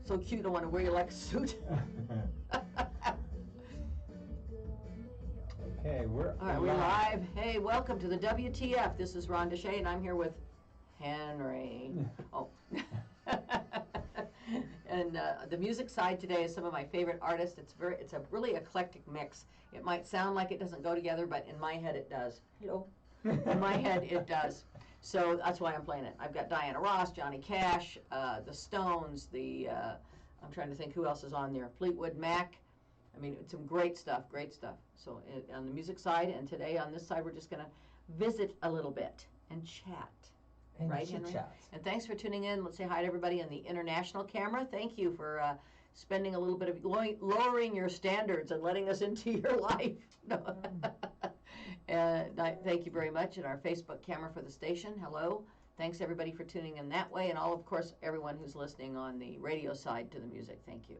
so cute. I want to wear you like a suit. Okay, we're live. Hey, welcome to the WTF. This is Rhonda Shea, and I'm here with Henry. Oh. And the music side today is some of my favorite artists. It's a really eclectic mix. It might sound like it doesn't go together, but in my head it does. Hello. In my head it does. So that's why I'm playing it. I've got Diana Ross, Johnny Cash, the Stones, I'm trying to think who else is on there. Fleetwood Mac. I mean, it's some great stuff, great stuff. So on the music side, and today on this side, we're just going to visit a little bit and chat. And right, Henry? Chat. And thanks for tuning in. Let's say hi to everybody on the international camera. Thank you for spending a little bit of lowering your standards and letting us into your life. And thank you very much. And our Facebook camera for the station. Hello. Thanks everybody for tuning in that way, and all, of course, everyone who's listening on the radio side to the music. Thank you.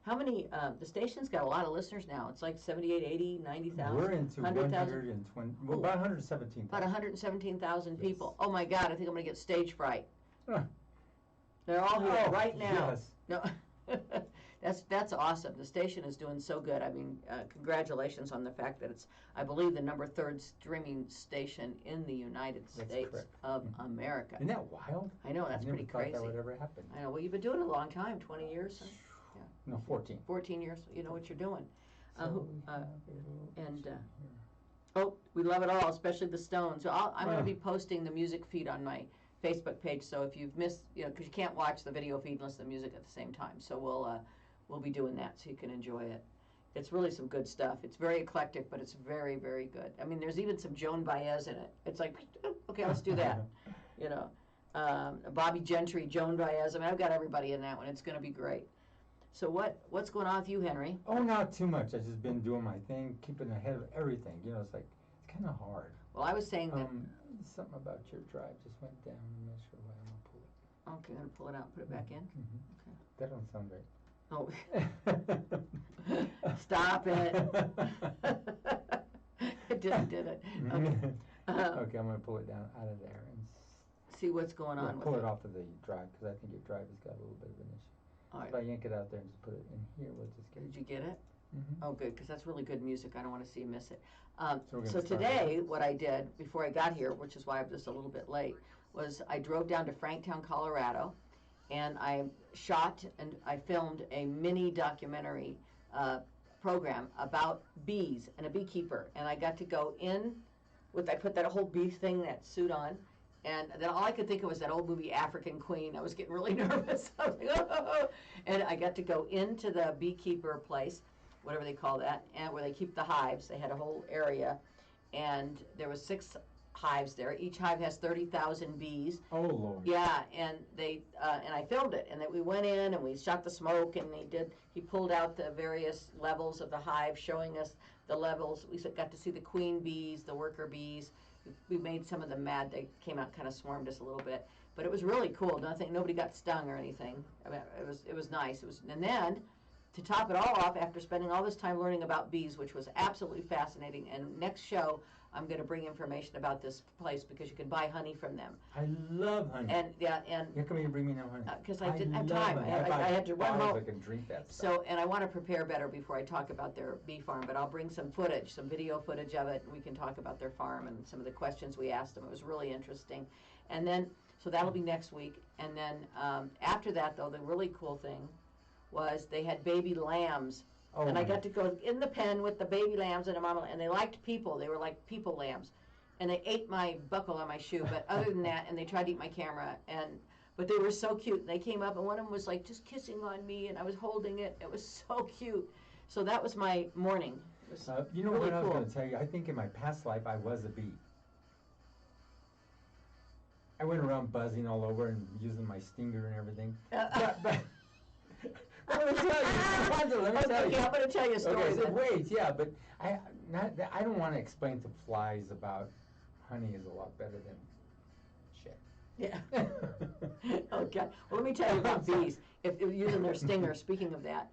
How many, the station's got a lot of listeners now. It's like 78, 80, 90,000. We're into 120, well, about 117,000. About 117,000 people. Oh my God, I think I'm going to get stage fright. They're all here right now. Yes. No, that's awesome. The station is doing so good. I mean, congratulations on the fact that it's, I believe, the #3 streaming station in the United States of America. Isn't that wild? I know, that's pretty crazy. I never thought that would ever happen. I know. Well, you've been doing it a long time, 20 years. Yeah. No, 14. 14 years. You know what you're doing. So we love it all, especially the Stones. So I'm going to be posting the music feed on my Facebook page. So if you've missed, because you can't watch the video feed and listen to the music at the same time. So we'll be doing that so you can enjoy it. It's really some good stuff. It's very eclectic, but it's very, very good. I mean, there's even some Joan Baez in it. It's like, okay, let's do that. Bobby Gentry, Joan Baez. I mean, I've got everybody in that one. It's going to be great. So what's going on with you, Henry? Oh, not too much. I've just been doing my thing, keeping ahead of everything. It's like, it's kind of hard. Well, I was saying that... something about your drive just went down. I'm not sure why. I'm going to pull it. Okay, I'm going to pull it out and put it back in? Mm-hmm. Okay. That don't sound right. Oh. Stop it. It did it. Okay. Okay, I'm going to pull it down out of there and see what's going on with pull it off of the drive, because I think your drive has got a little bit of an issue. All right. If I yank it out there and just put it in here, we'll just get it. Did you get it? Mm-hmm. Oh, good, because that's really good music. I don't want to see you miss it. So today, what I did before I got here, which is why I'm just a little bit late, was I drove down to Franktown, Colorado, and I shot and I filmed a mini documentary program about bees and a beekeeper. And I got to go in I put that whole bee thing, that suit on, and then all I could think of was that old movie African Queen. I was getting really nervous. I was like, oh. And I got to go into the beekeeper place, whatever they call that, and where they keep the hives. They had a whole area, and there was 6 hives there. Each hive has 30,000 bees. Oh, Lord. Yeah, and and I filmed it, and that we went in and we shot the smoke, and he pulled out the various levels of the hive, showing us the levels. We got to see the queen bees, the worker bees. We made some of them mad. They came out, kind of swarmed us a little bit, but it was really cool. Nobody got stung or anything. I mean, it was nice. And then, to top it all off, after spending all this time learning about bees, which was absolutely fascinating, and next show I'm going to bring information about this place because you can buy honey from them. I love honey. And how come you bring me no honey? Because I didn't have time. I had to run home. I can drink that stuff. So, and I want to prepare better before I talk about their bee farm, but I'll bring some footage, some video footage of it, and we can talk about their farm and some of the questions we asked them. It was really interesting. And then, so that'll be next week. And then after that, though, the really cool thing was they had baby lambs. Oh, and I got to go in the pen with the baby lambs and a mama, and they liked people. They were like people lambs. And they ate my buckle on my shoe, but other than that, and they tried to eat my camera, but they were so cute. And they came up, and one of them was like just kissing on me, and I was holding it. It was so cute. So that was my morning. It was you know really what I was cool. going to tell you? I think in my past life I was a bee. I went around buzzing all over and using my stinger and everything. Let me tell you. Let me tell you. Okay, I'm going to tell you a story. Okay, so wait, yeah, but I don't want to explain to flies about honey is a lot better than shit. Yeah. Okay. Well, let me tell you about bees. If using their stinger, speaking of that,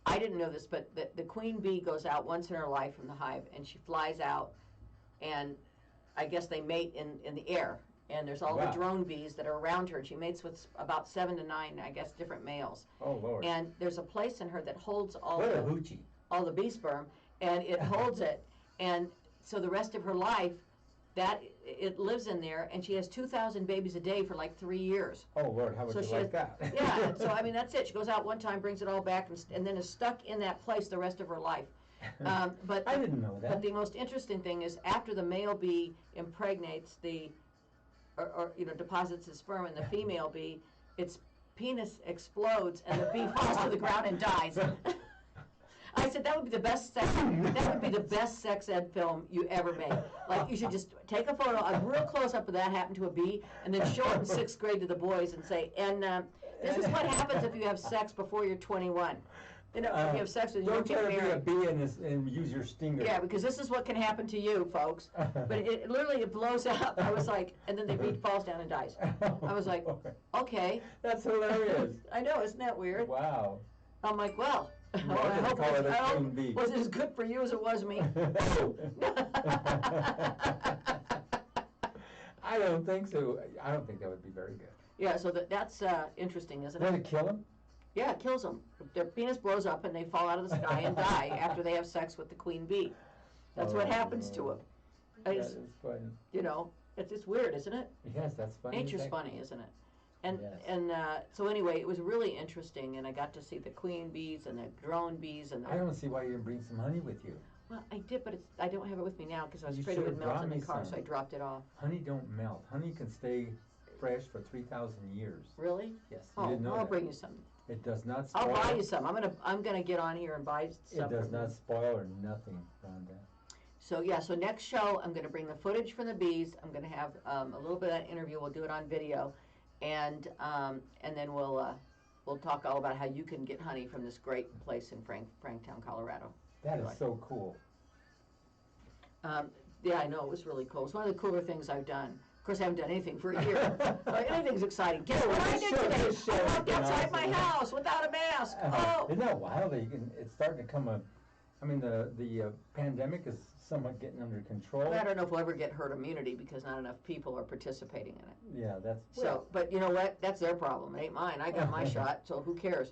I didn't know this, but the queen bee goes out once in her life from the hive, and she flies out, and I guess they mate in the air. and there's all Wow. the drone bees that are around her. She mates with about 7 to 9, I guess, different males. Oh, Lord. And there's a place in her that holds all What a hoochie. all the bee sperm, and it holds it, and so the rest of her life, that it lives in there, and she has 2,000 babies a day for like 3 years. Oh, Lord, how would So you she like has- that? Yeah, so I mean, that's it. She goes out one time, brings it all back, and then is stuck in that place the rest of her life. But I didn't know that. But the most interesting thing is after the male bee impregnates or deposits his sperm in the female bee, its penis explodes and the bee falls to the ground and dies. I said that would be the best sex. That would be the best sex ed film you ever made. Like you should just take a photo, a real close up of that happened to a bee, and then show it in 6th grade to the boys and say, and this is what happens if you have sex before you're 21. If you have sex and you don't get married. Don't try to be a bee and use your stinger. Yeah, because this is what can happen to you, folks. But it literally blows up. I was like, and then the bee falls down and dies. I was like, okay. That's hilarious. I know, isn't that weird? Wow. I'm like, well, I gonna hope call it a I queen hope bee. was it as good for you as it was me? I don't think so. I don't think that would be very good. Yeah, so that's interesting, isn't Does it? it kill him? Yeah, it kills them. Their penis blows up and they fall out of the sky and die after they have sex with the queen bee. That's what happens to them. That is funny. You know, it's weird, isn't it? Yes, that's funny. Nature's funny, isn't it? And Yes. so anyway, it was really interesting, and I got to see the queen bees and the drone bees and I don't see why you didn't bring some honey with you. well, I did, but I don't have it with me now because I was You afraid it would should've melt in brought the me car, some. so I dropped it off. Honey don't melt. Honey can stay fresh for 3,000 years. Really? Yes, you Oh, didn't know well, I'll that. bring you some. It does not spoil. I'll buy you some. I'm gonna get on here and buy some. It does from not you. spoil or nothing, Rhonda. So yeah, so next show I'm gonna bring the footage from the bees. I'm gonna have a little bit of that interview. We'll do it on video, and then we'll talk all about how you can get honey from this great place in Franktown, Colorado. That is Like- so cool. Yeah, I know, it was really cool. It's one of the cooler things I've done. Of course, I haven't done anything for a year. Like, anything's exciting. Guess what I did today? I walked outside my house without a mask. Oh, Isn't that wild that you can, it's starting to come I mean, the pandemic is somewhat getting under control. I don't know if we'll ever get herd immunity because not enough people are participating in it. Yeah, that's, So, but you know what? That's their problem. It ain't mine. I got my shot, so who cares?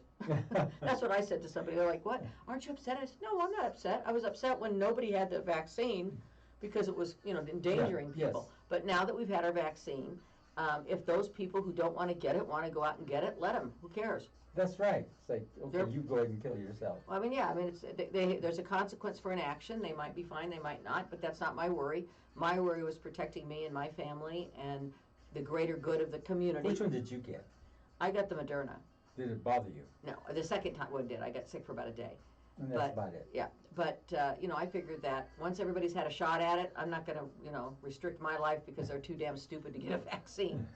That's what I said to somebody. They're like, what? Aren't you upset? I said, no, I'm not upset. I was upset when nobody had the vaccine because it was, endangering Yeah, people. yes. But now that we've had our vaccine, if those people who don't want to get it want to go out and get it, let them. Who cares? That's right. It's like, okay, They're- you go ahead and kill yourself. Well, I mean, yeah, I mean, there's a consequence for inaction. They might be fine, they might not, but that's not my worry. My worry was protecting me and my family and the greater good of the community. Which one did you get? I got the Moderna. Did it bother you? No, the second time one did. I got sick for about a day. And that's about it. Yeah, but I figured that once everybody's had a shot at it, I'm not going to, restrict my life because they're too damn stupid to get a vaccine.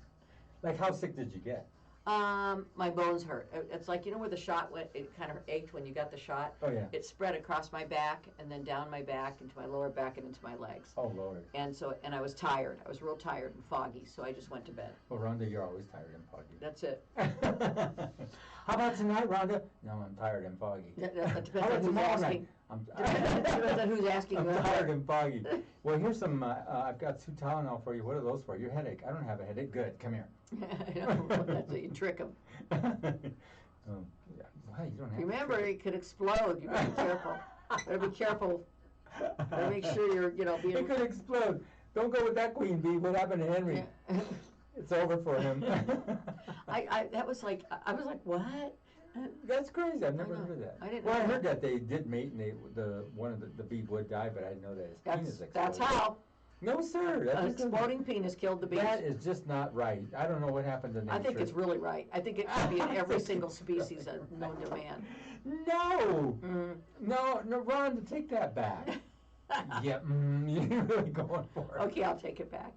Like, how sick did you get? My bones hurt. It's like, where the shot went, it kind of ached when you got the shot. Oh, yeah. It spread across my back and then down my back into my lower back and into my legs. Oh, Lord. And I was tired. I was real tired and foggy, so I just went to bed. Well, Rhonda, you're always tired and foggy. That's it. How about tonight, Rhonda? No, I'm tired and foggy. That How depends about on who's tomorrow asking. night? Depends on who's asking. I'm tired and foggy. Well, here's some, I've got 2 Tylenol for you. What are those for? Your headache. I don't have a headache. Good, come here. That's it. You trick them. Yeah. Why, you don't have to Remember, trick it could explode. You better be careful. Better be careful. Better make sure you're, being. It could explode. Don't go with that queen bee. What happened to Henry? It's over for him. I was like, what? That's crazy. I've never know. heard of that. I didn't Well, know I that. heard that they did mate and one of the bee would die, but I didn't know that his penis exploded. That's how. No, sir. That An just doesn't- exploding penis killed the bees. That is just not right. I don't know what happened to nature. I think it's really right. I think it should be in every single species known to man. No! Mm. No, Ron, take that back. Yeah, you're really going for it. Okay, I'll take it back.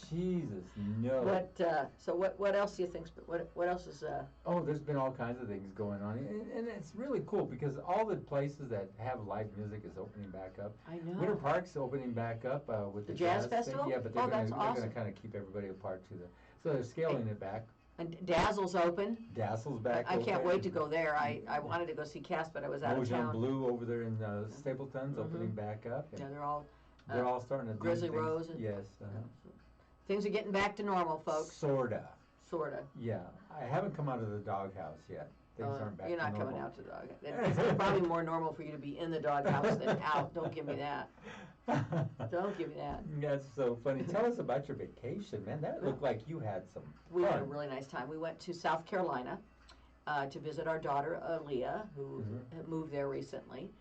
Jesus, no. But so what else do you think? What else is? Oh, there's been all kinds of things going on, and it's really cool because all the places that have live music is opening back up. I know. Winter Park's opening back up with The the jazz thing. festival? Yeah, but Oh, that's they're awesome. gonna kind of keep everybody apart too. So they're scaling it back. And Dazzle's open. Dazzle's back. I can't open. wait to go there. I wanted to go see Cass, but I was out of Mojon town. Blue over there in Stapleton's opening back up. And Yeah, they're all they're all starting to do Grizzly things. Rose and- Yes. Things are getting back to normal, folks. Sorta. Sorta. Yeah, I haven't come out of the doghouse yet. Things aren't back You're to not normal. coming out to the dog. It's probably more normal for you to be in the doghouse than out. Don't give me that. Don't give me that. That's so funny. Tell us about your vacation, man. That looked like you had some We fun. had a really nice time. We went to South Carolina to visit our daughter, Aaliyah, who moved there recently.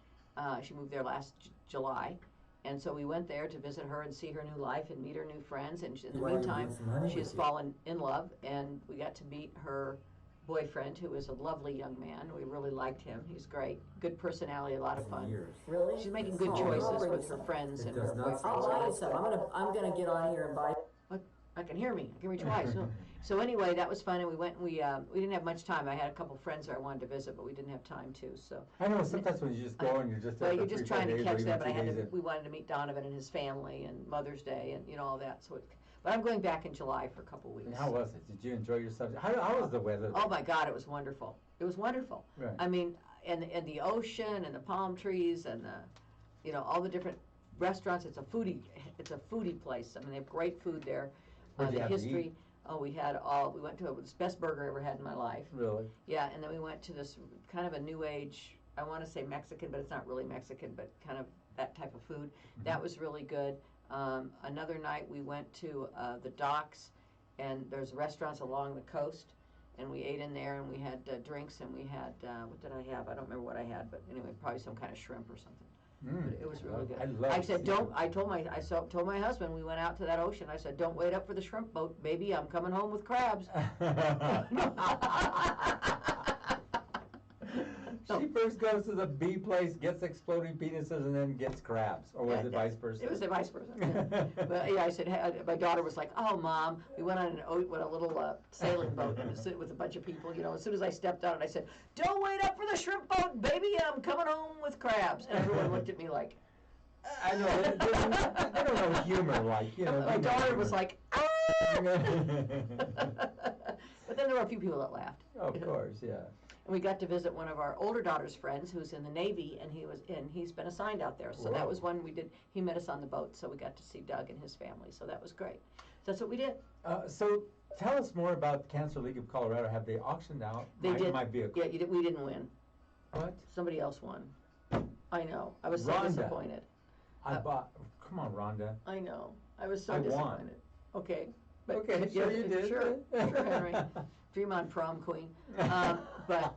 She moved there last July. And so we went there to visit her and see her new life and meet her new friends. And in the meantime, she has fallen in love, and we got to meet her boyfriend, who is a lovely young man. We really liked him. He's great. Good personality, a lot of fun. Really? She's making good choices with her friends and her boyfriends. I'll buy you some. I'm gonna get on here and buy. I can hear me. I can reach twice. No. So anyway, that was fun, and we went. And we didn't have much time. I had a couple friends that I wanted to visit, but we didn't have time to. So. I know sometimes when you just go and you're just. Well, you're just trying to catch that, but I had to. We wanted to meet Donovan and his family, and Mother's Day, and all that. So, but I'm going back in July for a couple weeks. And how was it? Did you enjoy yourself? How was the weather? Oh my God, it was wonderful. It was wonderful. Right. I mean, and the ocean and the palm trees and the, all the different restaurants. It's a foodie place. I mean, they have great food there. What'd you have to history. eat? Oh, we went to it was the best burger I ever had in my life. Really? Yeah, and then we went to this kind of a new age, I want to say Mexican, but it's not really Mexican, but kind of that type of food. Mm-hmm. That was really good. Another night we went to the docks, and there's restaurants along the coast, and we ate in there, and we had drinks, and we had, what did I have? I don't remember what I had, but anyway, probably some kind of shrimp or something. But it was really good. I said, I told my husband, we went out to that ocean, I said, don't wait up for the shrimp boat, baby, I'm coming home with crabs. She first goes to the B place, gets exploding penises, and then gets crabs. Or was it vice versa? It was the vice versa. But yeah, I said, my daughter was like, oh, Mom, we went on a little sailing boat with a bunch of people. As soon as I stepped out, I said, don't wait up for the shrimp boat, baby, I'm coming home with crabs. And everyone looked at me like, I know, they don't know humor, My daughter was like, ah! But then there were a few people that laughed. Of course, yeah. And we got to visit one of our older daughter's friends who's in the Navy, and he's been assigned out there. So that was one we did. He met us on the boat, so we got to see Doug and his family. So that was great. So that's what we did. So tell us more about the Cancer League of Colorado. Have they auctioned out my vehicle? Yeah, we didn't win. What? Somebody else won. I know. I was Rhonda. so disappointed. Come on, Rhonda. I know. I was so disappointed. Okay. But okay, sure you did. Sure, Henry. Dream on prom queen. But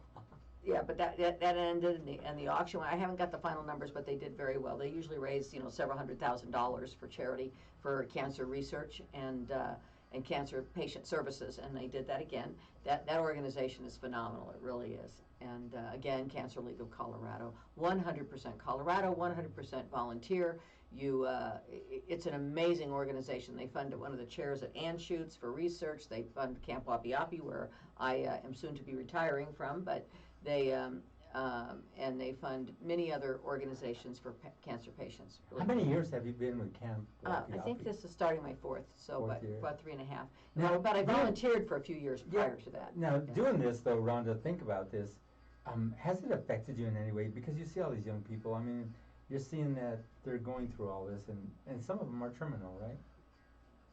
that ended, and the auction. I haven't got the final numbers, but they did very well. They usually raise several $100,000 for charity for cancer research and cancer patient services, and they did that again. That organization is phenomenal. It really is. And again, Cancer League of Colorado, 100% Colorado, 100% volunteer. It's an amazing organization. They fund one of the chairs at Anschutz for research. They fund Camp Wapi Wapi, where I am soon to be retiring from, but they and they fund many other organizations for cancer patients. Really. How many years have you been with Camp Wapi Wapi? I think this is starting my fourth, so about 3.5. Now, but I volunteered for a few years prior to that. Now, doing this though, Rhonda, think about this. Has it affected you in any way? Because you see all these young people. I mean, you're seeing that they're going through all this, and some of them are terminal, right?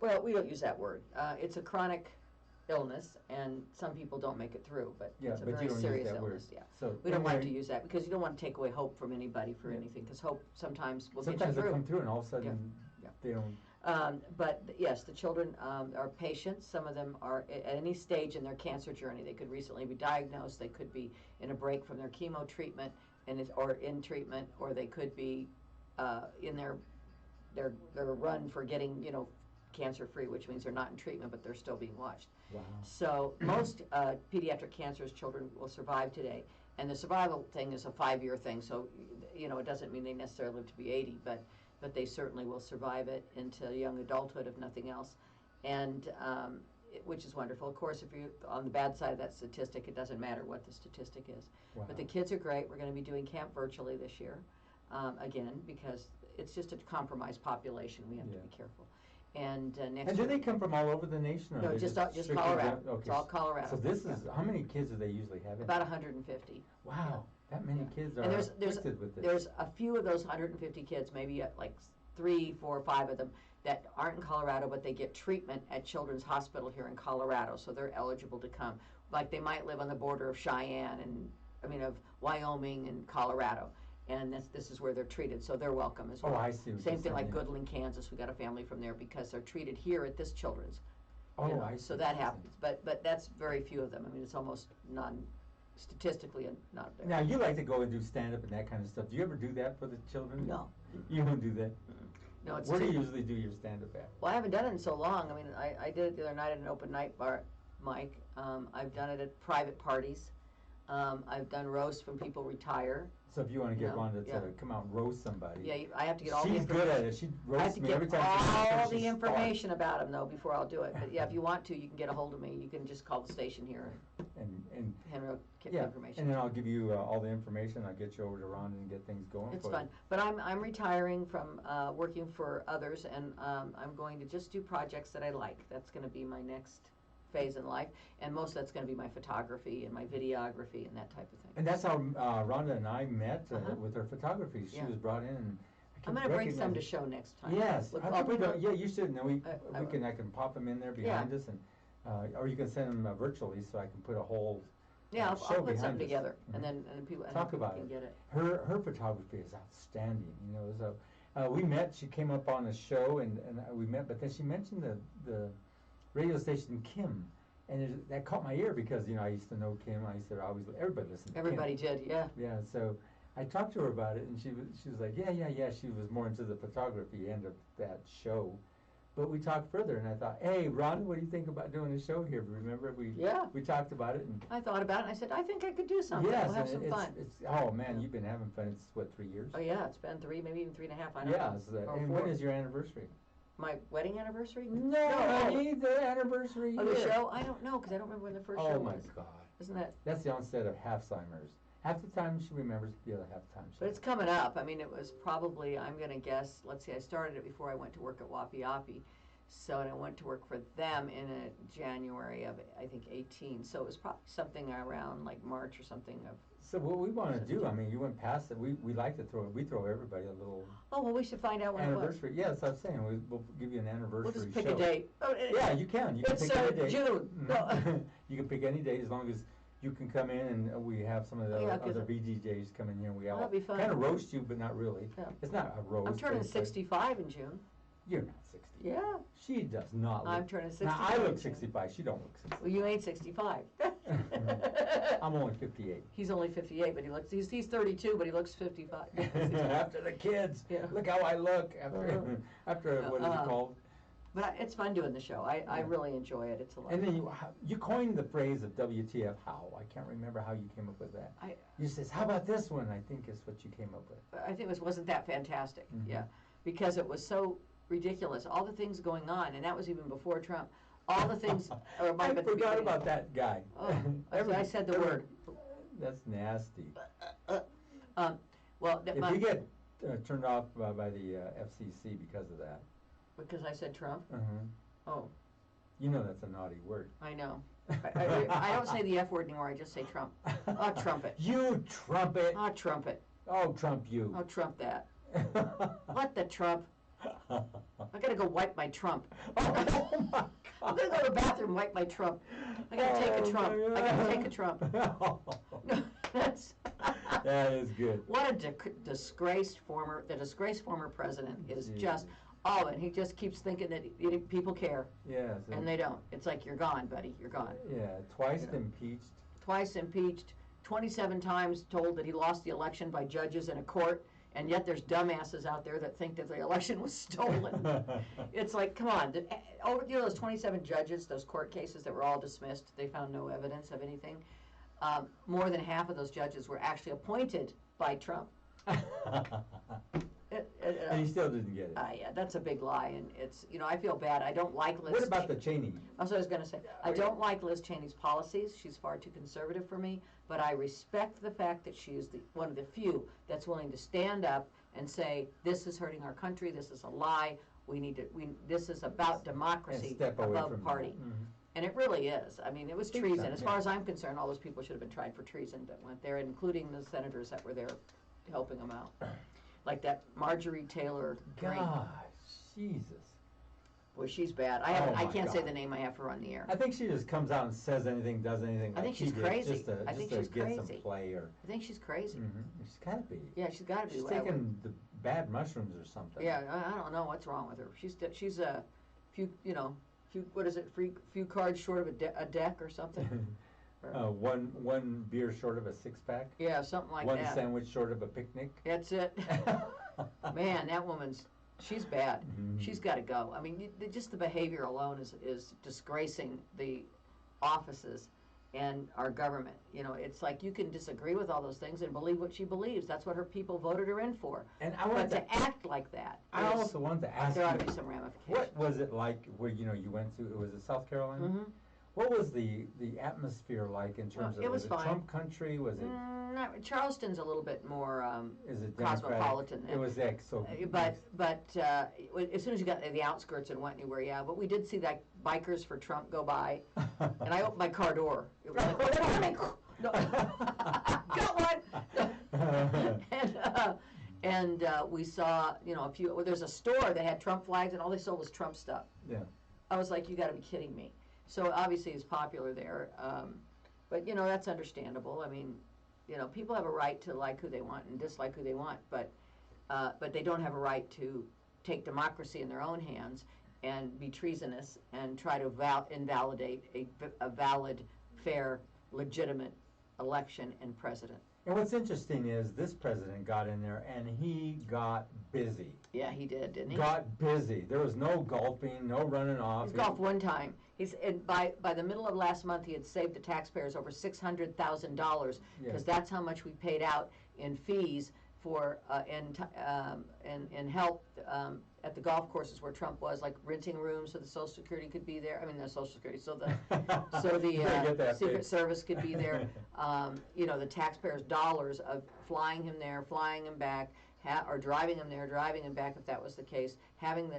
Well, we don't use that word. It's a chronic illness, and some people don't make it through, but it's a very serious illness. Yeah. So we don't like to use that because you don't want to take away hope from anybody for anything, because hope sometimes will get you through. Sometimes they come through, and all of a sudden they don't. But yes, the children are patients. Some of them are at any stage in their cancer journey. They could recently be diagnosed. They could be in a break from their chemo treatment, or in treatment, or they could be in their run for getting cancer free, which means they're not in treatment, but they're still being watched. Wow. So most pediatric cancers children will survive today, and the survival thing is a 5-year thing. So it doesn't mean they necessarily live to be 80, but they certainly will survive it into young adulthood, if nothing else, and which is wonderful. Of course, if you're on the bad side of that statistic, it doesn't matter what the statistic is. Wow. But the kids are great. We're going to be doing camp virtually this year, again, because it's just a compromised population. We have to be careful. And next And do they come from all over the nation? Or No, just Colorado. Okay. It's all Colorado. So this is, how many kids do they usually have? About 150. Wow, that many kids are And afflicted with this. there's a few of those 150 kids, maybe like 3, 4, 5 of them that aren't in Colorado, but they get treatment at Children's Hospital here in Colorado, so they're eligible to come. Like they might live on the border of Cheyenne of Wyoming and Colorado, and this is where they're treated, so they're welcome as well. Oh, I see what Same you're thing like saying, yeah. Goodland, Kansas. We got a family from there because they're treated here at this Children's. Oh, I see. So that happens, but that's very few of them. I mean, it's almost statistically not there. Now, you like to go and do stand-up and that kind of stuff. Do you ever do that for the children? No. You don't do that? No, it's Where do you usually do your stand-up at? Well, I haven't done it in so long. I mean, I did it the other night at an open night bar, Mike. I've done it at private parties. I've done roasts when people retire. So if you want to get No, Rhonda yeah. to come out and roast somebody. Yeah, I have to get all the She's information. good at it. She I have roasts to me get every time. all she the starts. information about them, though, before I'll do it. But yeah, if you want to, you can get a hold of me. You can just call the station here And Henry will get the yeah, information. and then I'll give you all the information. I'll get you over to Rhonda and get things going. It's for fun, you. but I'm retiring from working for others, and I'm going to just do projects that I like. That's going to be my next phase in life, and most of that's going to be my photography and my videography and that type of thing. And that's how Rhonda and I met Uh-huh. with her photography. She Yeah. was brought in. And I I'm kept going to bring some to recognizing- show next time. Yes, Look, I I'll think bring them. yeah, you should. And I I can pop them in there behind us, and or you can send them virtually, so I can put a whole Yeah, I'll show put behind something us. together, Mhm. and then people Talk about can it. get it. Her photography is outstanding. So we met. She came up on a show, and we met. But then she mentioned the radio station Kim, and that caught my ear because I used to know Kim. I used to always everybody listened to Everybody Kim. did, yeah. Yeah. So I talked to her about it, and she was like, yeah. She was more into the photography end of that show. But we talked further, and I thought, hey, Ron, what do you think about doing a show here? Remember, we talked about it, and I thought about it, and I said, I think I could do something. yes, We'll have and some fun. oh man, you've been having fun. It's what, 3 years? Oh yeah, it's been 3, maybe even 3.5. I don't Yeah. know. Or And 4. when is your anniversary? My wedding anniversary? No, honey, the anniversary. Of the year. show? I don't know, because I don't remember when the first show Oh was. my God. Isn't that? That's the onset of Alzheimer's. Half the time she remembers, the other half the time she But it's coming up. I mean, it was probably, I'm going to guess, let's see, I started it before I went to work at Wapi Yapi. So, and I went to work for them in January of, I think, 18. So it was probably something around like March or something of. So what we want to do, I mean, you went past it. We like to throw everybody a little Oh, well, we should find out when anniversary. Yeah, that's what I'm saying. We'll give you an anniversary it was. We'll just pick show. a date. Oh, Yeah, you can. You can It's pick any date. June. No. You can pick any date as long as you can come in, and we have some of the Yeah, 'cause other it- VDJs come in here. And we all That'd be fun. kind of roast you, but not really. Yeah. It's not a roast. I'm turning but it's like- 65 in June. You're not 60. Yeah. She does not look. I'm turning 65. Now, I look in June. 65. She don't look 65. Well, you ain't 65. I'm only 58. He's only 58, but he looks, he's 32, but he looks 55. After the kids. Yeah. Look how I look. After what is it called? But it's fun doing the show. I really enjoy it. It's a lot. And then you coined the phrase of WTF how. I can't remember how you came up with that. You says, how about this one? I think is what you came up with. I think wasn't that fantastic? Mhm. Yeah, because it was so ridiculous. All the things going on, and that was even before Trump. All the things. Or it might I have been at the forgot beginning. about that guy. Oh, I said the word. That's nasty. Well, If you get turned off by the FCC because of that, because I said Trump. Oh, you know that's a naughty word. I know. I don't say the F word anymore. I just say Trump. Oh, trumpet. You trumpet. Oh, trumpet. Oh, Trump you. Oh, Trump that. What the Trump? I gotta go wipe my Trump. Oh, my God. I'm gonna go to the bathroom and wipe my Trump. I gotta take a Trump. I gotta take a Trump. No, that's. That is good. What a disgraced former president is Jeez. just, and he just keeps thinking that people care, Yes. and they don't. It's like, you're gone, buddy, you're gone. Yeah, twice You know. impeached. Twice impeached, 27 times told that he lost the election by judges in a court, and yet there's dumbasses out there that think that the election was stolen. It's like, come on, those 27 judges, those court cases that were all dismissed, they found no evidence of anything. More than half of those judges were actually appointed by Trump. And he still didn't get it. Yeah, that's a big lie, and it's, I feel bad. I don't like Liz. What about the Cheney? That's what I was going to say. I don't like Liz Cheney's policies. She's far too conservative for me, but I respect the fact that she is one of the few that's willing to stand up and say, this is hurting our country, this is a lie, this is about democracy And step away above from party. that. Mhm. And it really is. I mean, it was Big treason. time, As yeah. far as I'm concerned, all those people should have been tried for treason that went there, including the senators that were there helping them out. like that Marjorie Taylor Greene. Gosh, Jesus. Well, she's bad. I can't say the name. I have her on the air. I think she just comes out and says anything, does anything. I think she's crazy. I think she's get crazy. some play or. I think she's crazy. She's gotta be. Yeah, she's got to be. She's taking the bad mushrooms or something. Yeah, I don't know what's wrong with her. She's a few what is it? Few cards short of a deck or something. One beer short of a six-pack. Yeah, something like that. One sandwich short of a picnic. That's it. Man, that woman's. She's bad. She's got to go. I mean, just the behavior alone is disgracing the offices and our government. You know, it's like you can disagree with all those things and believe what she believes. That's what her people voted her in for. And but to act like that, I also want to ask there ought to be some ramifications. What was it like where you went to? Was it South Carolina? What was the atmosphere like in terms of? It was fine. Trump country? Was it? Charleston's a little bit more is it cosmopolitan. It was so. But as soon as you got to the outskirts and went anywhere, yeah. But we did see that bikers for Trump go by, and I opened my car door. It was like, what's happening? No. Got one. and we saw a few. Well, there's a store that had Trump flags, and all they sold was Trump stuff. Yeah. I was like, you got to be kidding me. So obviously it's popular there, but that's understandable. I mean, people have a right to like who they want and dislike who they want, but they don't have a right to take democracy in their own hands and be treasonous and try to invalidate a valid, fair, legitimate election and president. And what's interesting is this president got in there and he got busy. Yeah, he did, didn't he? Got busy. There was no golfing, no running off. He's golfed one time. By the middle of last month, he had saved the taxpayers over $600,000 because that's how much we paid out in fees for and help at the golf courses where Trump was, like renting rooms so the Social Security could be there. I mean, the Social Security, so the Secret Service could be there. The taxpayers' dollars of flying him there, flying him back, or driving him there, driving him back if that was the case, having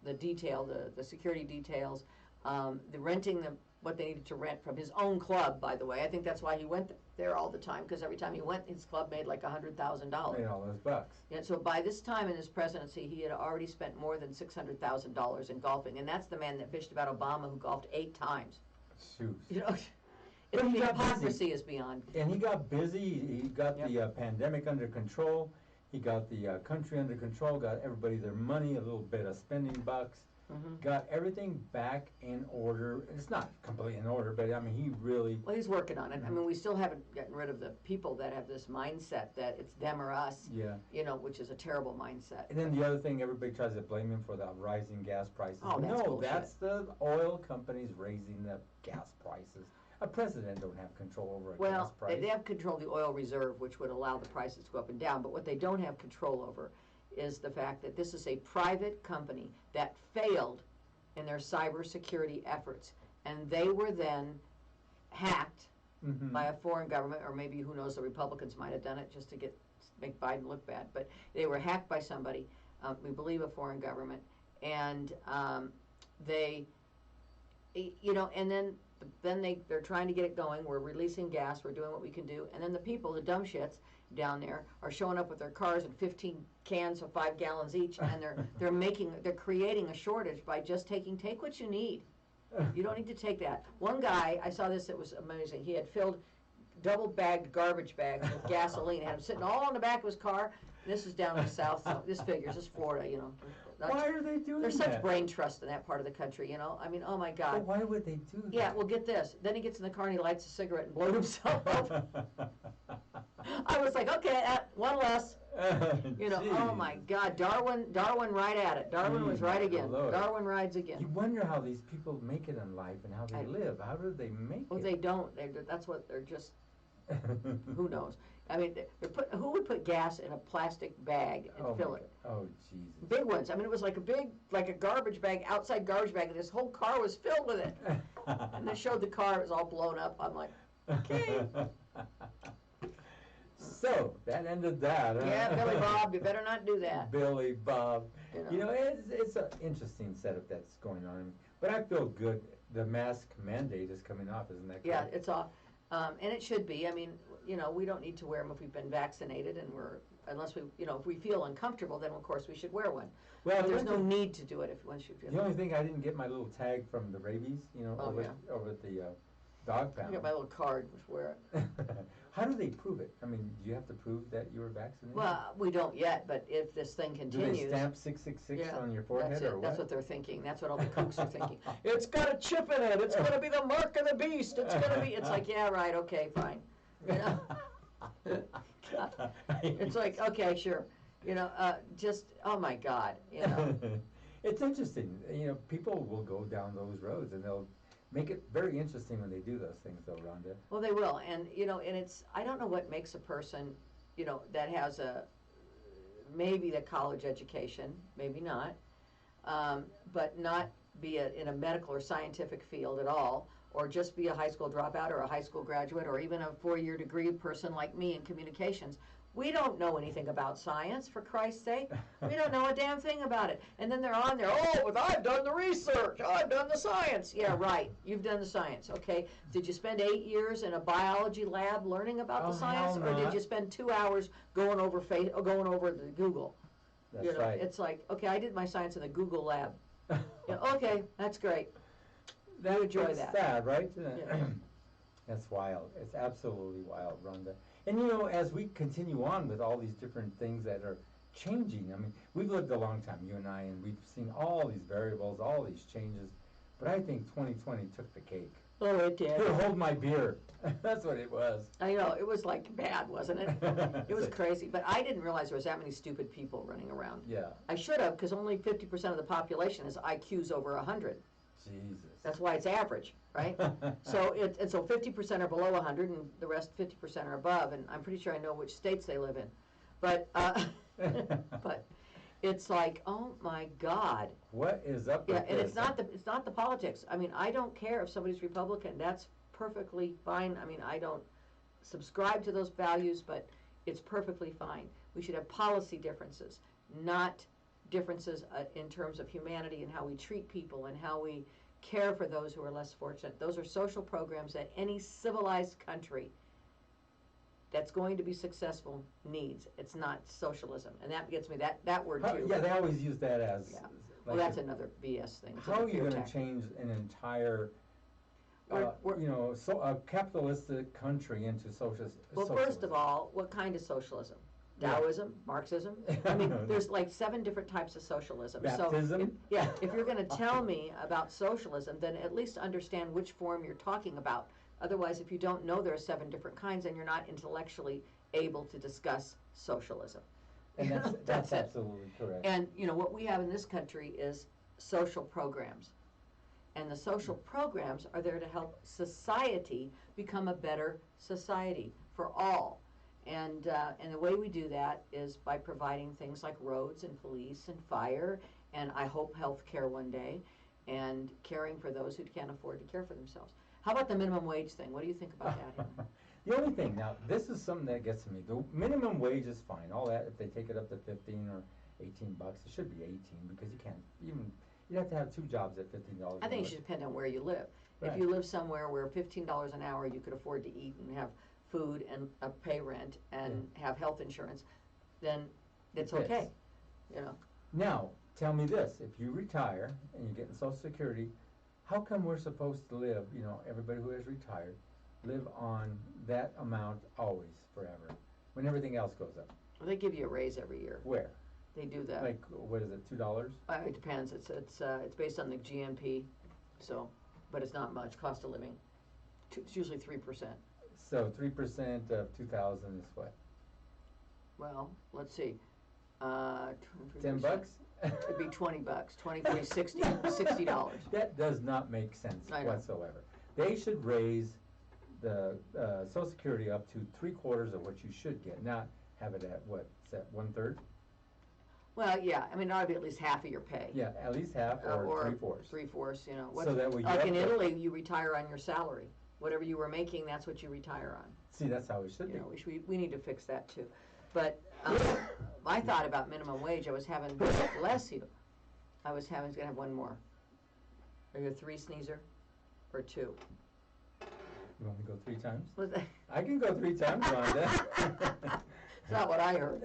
the detail, the security details, the renting what they needed to rent from his own club, by the way. I think that's why he went there all the time, because every time he went, his club made like $100,000. Made all those bucks. And so by this time in his presidency, he had already spent more than $600,000 in golfing, and that's the man that bitched about Obama, who golfed 8 times. Shoot. The hypocrisy is beyond. And he got busy. He got the pandemic under control. He got the country under control. Got everybody their money, a little bit of spending bucks. Got everything back in order. It's not completely in order, but I mean, he really. Well, he's working on it. I mean, we still haven't gotten rid of the people that have this mindset that it's them or us. Yeah. Which is a terrible mindset. And then the other thing, everybody tries to blame him for the rising gas prices. Oh, that's bullshit. That's the oil companies raising the gas prices. A president don't have control over a gas price. Well, they have control of the oil reserve, which would allow the prices to go up and down. But what they don't have control over is the fact that this is a private company that failed in their cybersecurity efforts, and they were then hacked by a foreign government, or maybe, who knows, the Republicans might have done it just to make Biden look bad, but they were hacked by somebody, we believe a foreign government, and they, and then they're trying to get it going. We're releasing gas, we're doing what we can do, and then the people, the dumb shits down there, are showing up with their cars and 15 cans of 5 gallons each, and they're creating a shortage by just take what you need. You don't need to take that. One guy, I saw this, it was amazing. He had filled double-bagged garbage bags with gasoline, had them sitting all on the back of his car. This is down in the south, so this figures, this is Florida, Why are they doing that? There's such brain trust in that part of the country, I mean, oh my God. But why would they do that? Yeah, well, get this. Then he gets in the car and he lights a cigarette and blows himself up. I was like, okay, one less. Oh my God, Darwin right at it. Darwin was right again. Darwin rides again. You wonder how these people make it in life and how they live. How do they make it? Well, they don't. That's what they're just. Who knows? I mean, who would put gas in a plastic bag and fill it? Oh, Jesus. Big ones. I mean, it was like a garbage bag, outside garbage bag, and this whole car was filled with it. And they showed the car, it was all blown up. I'm like, okay. So, that ended that. Yeah, Billy Bob, you better not do that. Billy Bob. It's an interesting setup that's going on. But I feel good. The mask mandate is coming off, isn't that correct? Yeah, it's off. And it should be. I mean, we don't need to wear them if we've been vaccinated, and unless we, if we feel uncomfortable, then of course we should wear one. Well, But there's no need to do it once you feel. The only thing, I didn't get my little tag from the rabies, over at the dog I pound. got my little card, just wear it. How do they prove it? I mean, do you have to prove that you were vaccinated? Well, we don't yet, but if this thing continues. Do they stamp 666 Yeah, on your forehead, that's it. or what? That's what they're thinking. That's what all the kooks are thinking. It's got a chip in it. It's going to be the mark of the beast. It's going to be. It's like, yeah, right, okay, fine. It's like, okay, sure. Just, oh my God. It's interesting. People will go down those roads, and they'll make it very interesting when they do those things, though, Rhonda. Well, they will, and it's. I don't know what makes a person, that has maybe a college education, maybe not, but not be in a medical or scientific field at all, or just be a high school dropout or a high school graduate or even a 4-year degree person like me in communications. We don't know anything about science, for Christ's sake. We don't know a damn thing about it. And then they're on there, oh, but I've done the research, I've done the science. Yeah, right, you've done the science, okay. Did you spend 8 years in a biology lab learning about the science, or did you spend 2 hours going over the Google? That's right. It's like, okay, I did my science in the Google lab. Okay, that's great. That's sad, right? Yeah. That's wild. It's absolutely wild, Rhonda. And as we continue on with all these different things that are changing, I mean, we've lived a long time, you and I, and we've seen all these variables, all these changes. But I think 2020 took the cake. Oh, it did. Here, hold my beer. That's what it was. I know, it was like bad, wasn't it? It was crazy. But I didn't realize there was that many stupid people running around. Yeah. I should have, because only 50% of the population has IQs over 100. Jesus. That's why it's average, right? So 50% are below 100, and the rest 50% are above. And I'm pretty sure I know which states they live in. But but it's like, oh my God. What is up with this? Yeah, and it's not the politics. I mean, I don't care if somebody's Republican. That's perfectly fine. I mean, I don't subscribe to those values, but it's perfectly fine. We should have policy differences, not differences in terms of humanity and how we treat people and how we care for those who are less fortunate. Those are social programs that any civilized country that's going to be successful needs. It's not socialism. And that gets me, that word too. Yeah, they always use that as... Yeah. Like well, that's another BS thing. How are you going to change an entire, a capitalistic country into socialism? Well, first of all, what kind of socialism? Taoism, Marxism. I mean, there's like 7 different types of socialism. Baptism? So, if you're going to tell me about socialism, then at least understand which form you're talking about. Otherwise, if you don't know there are 7 different kinds, then you're not intellectually able to discuss socialism. And that's absolutely correct. And, what we have in this country is social programs. And the social programs are there to help society become a better society for all. And the way we do that is by providing things like roads and police and fire, and I hope health care one day, and caring for those who can't afford to care for themselves. How about the minimum wage thing? What do you think about that? The only thing, now, this is something that gets to me. The minimum wage is fine. All that, if they take it up to 15 or 18 bucks, it should be 18, because you can't even, you have to have 2 jobs at $15. I think it should depend on where you live. Right. If you live somewhere where $15 an hour you could afford to eat and have food and pay rent and have health insurance, then it's okay, Now, tell me this, if you retire and you're getting Social Security, how come we're supposed to live, everybody who has retired, live on that amount always, forever, when everything else goes up? Well, they give you a raise every year. Where? They do that. Like, what is it, $2? It depends. It's based on the GNP, so, but it's not much. Cost of living, it's usually 3%. So 3% of 2,000 is what? Well, let's see. 10 bucks? It'd be 20 bucks. 20, 40, 60, $60. That does not make sense whatsoever. They should raise the Social Security up to 3/4 of what you should get, not have it at what? Is that 1/3? Well, yeah. I mean, it ought to be at least half of your pay. Yeah, at least half or 3/4. 3/4. So that way, like in Italy, you retire on your salary. Whatever you were making, that's what you retire on. See, that's how it should be. We need to fix that too. But I thought about minimum wage. I was having, bless you, I was going to have one more. Are you a 3 sneezer or 2? You want to go 3 times? Was that? I can go 3 times, Rhonda. It's not what I heard.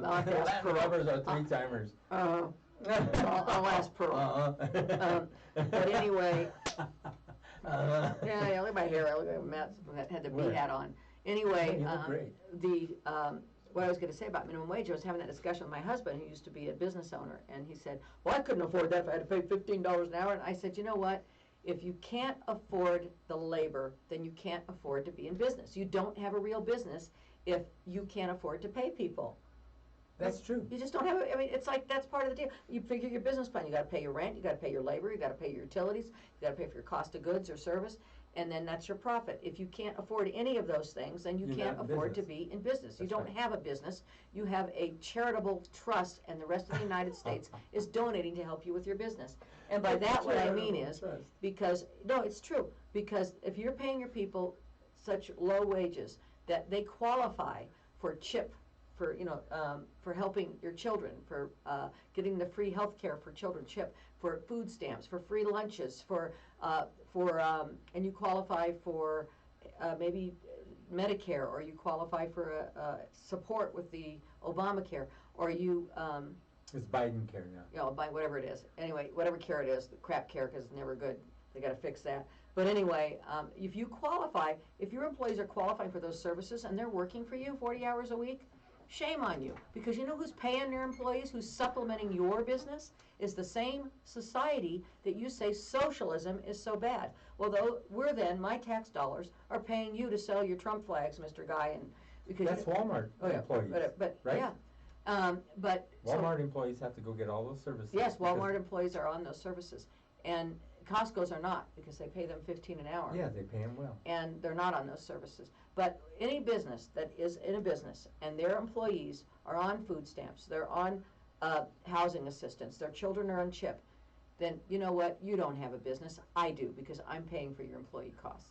I'll have to ask Latin Pearl. lovers are 3 timers. I'll ask Pearl. But anyway, yeah, look at my hair. I look like Matt had the bee Where? hat on. Anyway, You look great. what I was going to say about minimum wage, I was having that discussion with my husband, who used to be a business owner, and he said, well, I couldn't afford that if I had to pay $15 an hour. And I said, you know what? If you can't afford the labor, then you can't afford to be in business. You don't have a real business if you can't afford to pay people. That's true. You just don't have I mean, it's like that's part of the deal. You figure your business plan. You got to pay your rent. You got to pay your labor. You got to pay your utilities. You got to pay for your cost of goods or service, and then that's your profit. If you can't afford any of those things, then you You're can't not in afford to business. be in business. You That's don't right. have a business. You have a charitable trust, and the rest of the United States is donating to help you with your business. And by It's a that, what I mean charitable is, trust. because no, it's true. Because if you're paying your people such low wages that they qualify for CHIP, for helping your children, for getting the free health care for children, CHIP, for food stamps, for free lunches, and you qualify for maybe Medicare, or you qualify for support with the Obamacare, or you, It's Biden care now. by whatever it is. Anyway, whatever care it is, the crap care, because it's never good. They got to fix that. But anyway, if you qualify, if your employees are qualifying for those services and they're working for you 40 hours a week, shame on you. Because you know who's paying their employees, who's supplementing your business, is the same society that you say socialism is so bad. Well, my tax dollars are paying you to sell your Trump flags, Mr. Guy, and because That's Walmart employees, but right? yeah. But Walmart employees have to go get all those services. yes, because- Walmart employees are on those services, and Costco's are not, because they pay them $15 an hour. Yeah, they pay them well. And they're not on those services. But any business that is in a business and their employees are on food stamps, they're on housing assistance, their children are on CHIP, then you know what? You don't have a business. I do, because I'm paying for your employee costs.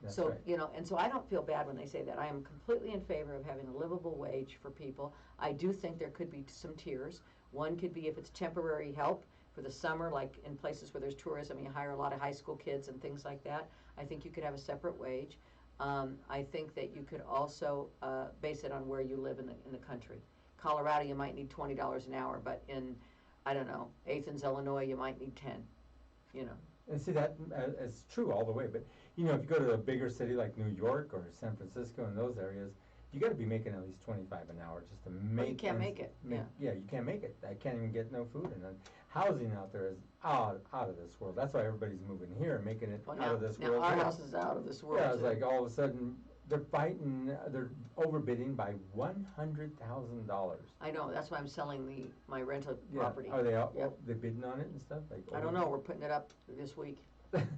That's So, right. and so I don't feel bad when they say that. I am completely in favor of having a livable wage for people. I do think there could be some tiers. One could be if it's temporary help for the summer, like in places where there's tourism, you hire a lot of high school kids and things like that. I think you could have a separate wage. I think that you could also base it on where you live in the country. Colorado, you might need $20 an hour, but in, I don't know, Athens, Illinois, you might need 10, And see, that is true all the way. But, if you go to a bigger city like New York or San Francisco and those areas, you got to be making at least 25 an hour just to make. Well, you can't make it, Yeah, you can't make it. I can't even get no food, and then housing out there is out of this world. That's why everybody's moving here, making it Well, out of this now world. our here. house is out of this world. Yeah, it's too. like all of a sudden they're overbidding by $100,000. I know, that's why I'm selling my rental Yeah. property. Are they out? Yep. They bidding on it and stuff? Like I don't know, we're putting it up this week.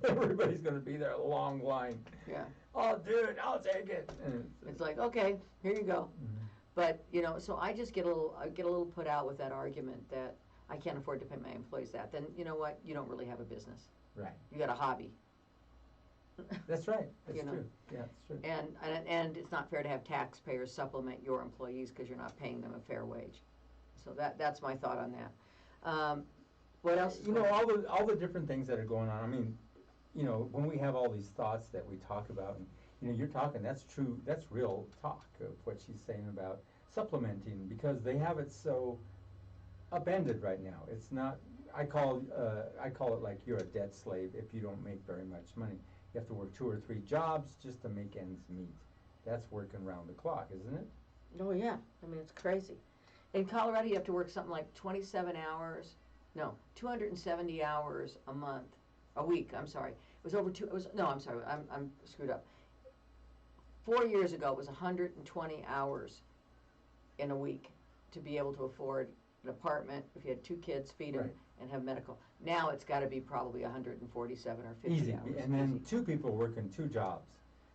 Everybody's gonna be there, a long line. Yeah. Oh, dude, I'll take it. And It's like, okay, here you go. Mhm. But, so I just get a little put out with that argument that I can't afford to pay my employees that. Then, you know what? You don't really have a business. Right. You got a hobby. That's right. That's You know. true. Yeah, that's true. And it's not fair to have taxpayers supplement your employees because you're not paying them a fair wage. So that's my thought on that. What else? All the different things that are going on. I mean, when we have all these thoughts that we talk about, and you're talking, that's true, that's real talk of what she's saying about supplementing, because they have it so upended right now. It's not. I call it like you're a debt slave if you don't make very much money. You have to work 2 or 3 jobs just to make ends meet. That's working round the clock, isn't it? Oh, yeah. I mean, it's crazy. In Colorado, you have to work something like 270 hours a week, I'm sorry. I'm screwed up. 4 years ago, it was 120 hours in a week to be able to afford an apartment, if you had 2 kids, feed them, Right. and have medical. Now it's got to be probably 147 or 50 Easy. hours. And then Easy. 2 people working 2 jobs.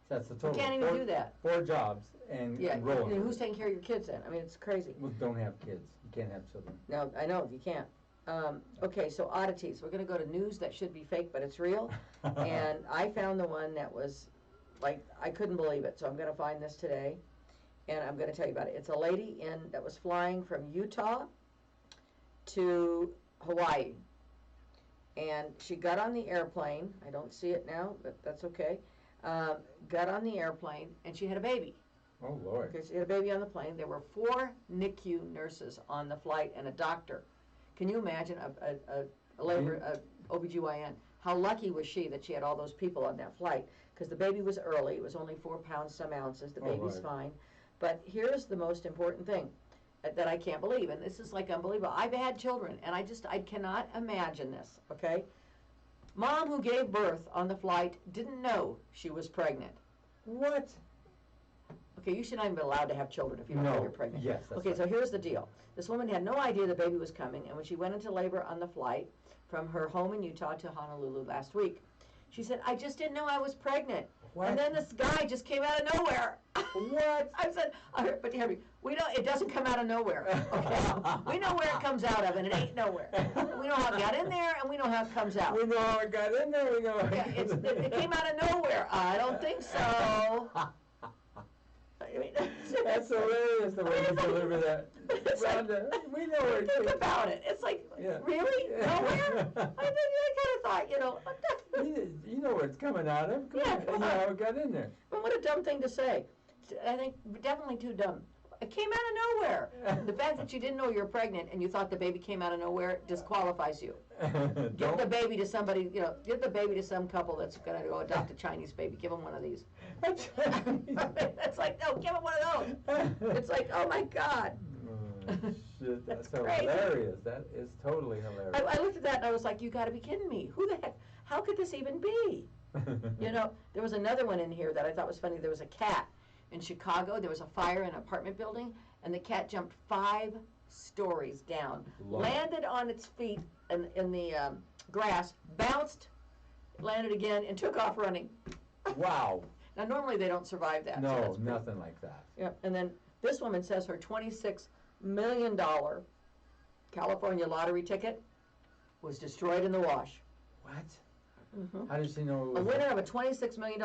So that's the total. You can't even do that. 4 jobs and Yeah, rolling. who's taking care of your kids then? I mean, it's crazy. Well, don't have kids. You can't have children. No, I know, you can't. Okay, so oddities. We're going to go to news that should be fake, but it's real. And I found the one that was, like, I couldn't believe it. So I'm going to find this today, and I'm going to tell you about it. It's a lady that was flying from Utah to Hawaii. And she got on the airplane. I don't see it now, but that's okay. got on the airplane, and she had a baby. Oh, Lord. Okay, she had a baby on the plane. There were 4 NICU nurses on the flight and a doctor. Can you imagine a labor, OBGYN? How lucky was she that she had all those people on that flight? Because the baby was early. It was only 4 pounds, some ounces. The baby's fine. But here's the most important thing that I can't believe, and this is like unbelievable. I've had children, and I cannot imagine this, okay? Mom who gave birth on the flight didn't know she was pregnant. What? Okay, you should not even be allowed to have children if you don't know you're pregnant. Yes, that's okay, right. so here's the deal. This woman had no idea the baby was coming, and when she went into labor on the flight from her home in Utah to Honolulu last week, she said, I just didn't know I was pregnant. What? And then this guy just came out of nowhere. What? I said, but Henry, we know it doesn't come out of nowhere. Okay, we know where it comes out of, and it ain't nowhere. We know how it got in there, and we know how it comes out. We know how it got in there. We know how it came out of nowhere. I don't think so. I mean, that's hilarious the way you deliver that. Rhonda, we know where it think came. about it. It's like, Yeah. really? Nowhere? I kind of thought, You know where it's coming out of. Come on. You know how it got in there. Well, what a dumb thing to say. I think definitely too dumb. It came out of nowhere. The fact that you didn't know you were pregnant and you thought the baby came out of nowhere disqualifies you. Give the baby to somebody, give the baby to some couple that's going to go adopt a Chinese baby. Give them one of these. It's like, no, give them one of those. It's like, oh my God. Oh, shit, that's crazy. hilarious. That is totally hilarious. I looked at that and I was like, you got to be kidding me. Who the heck? How could this even be? There was another one in here that I thought was funny. There was a cat in Chicago. There was a fire in an apartment building, and the cat jumped 5 stories down, landed on its feet in the grass, bounced, landed again, and took off running. Wow. Now, normally they don't survive that. No, nothing like that. Yeah, and then this woman says her $26 million California lottery ticket was destroyed in the wash. What? Mm-hmm. How did she know it was A winner of a $26 million